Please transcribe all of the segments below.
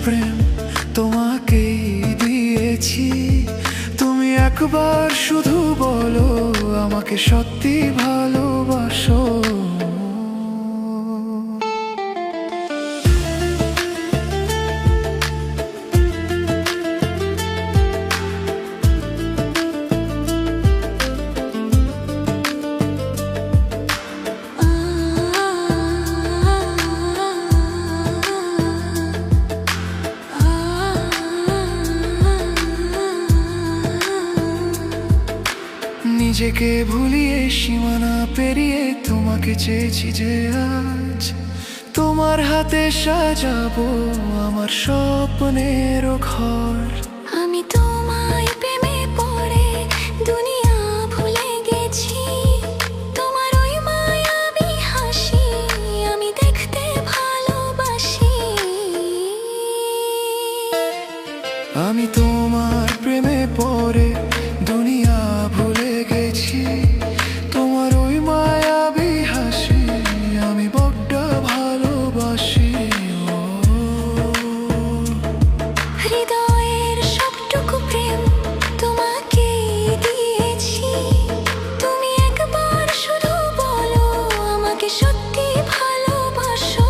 প্রেম তোমাকেই দিয়েছি। তুমি একবার শুধু বলো আমাকে সত্যি ভালোবাসো। নিজেকে ভুলিয়ে সীমানা পেরিয়ে তোমাকে চেয়েছি যে আজ তোমার হাতে সাজাবো আমার স্বপ্নের ঘর। আমি তোমায় প্রেমে পড়ে দুনিয়া ভুলে গেছি। তোমার ওই মায়াবী হাসি আমি দেখতে ভালোবাসি। আমি তোমার প্রেমে পড়ে দুনিয়া ভুলে গেছি। তোমার ওই মায়াবী হাসি আমি বড্ড ভালোবাসি। হৃদয়ের সবটুকু প্রেম তোমাকে দিয়েছি। তুমি একবার শুধু বলো আমাকে সত্যি ভালোবাসো।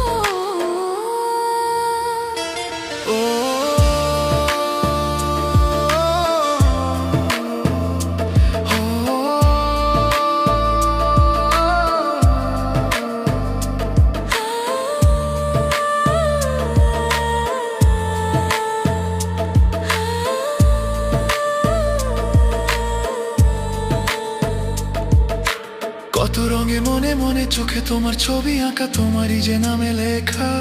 কত রঙে মনে মনে চোখে তোমার ছবি আঁকা, তোমারই যে নামে লেখা।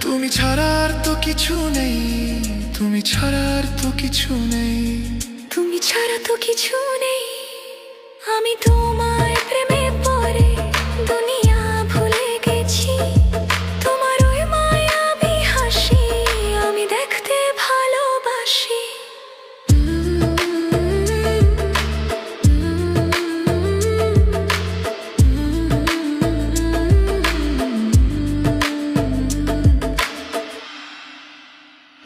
তুমি ছাড়া আর তো কিছু নেই, তুমি ছাড়া আর তো কিছু নেই, তুমি ছাড়া তো কিছু নেই। আমি তোমার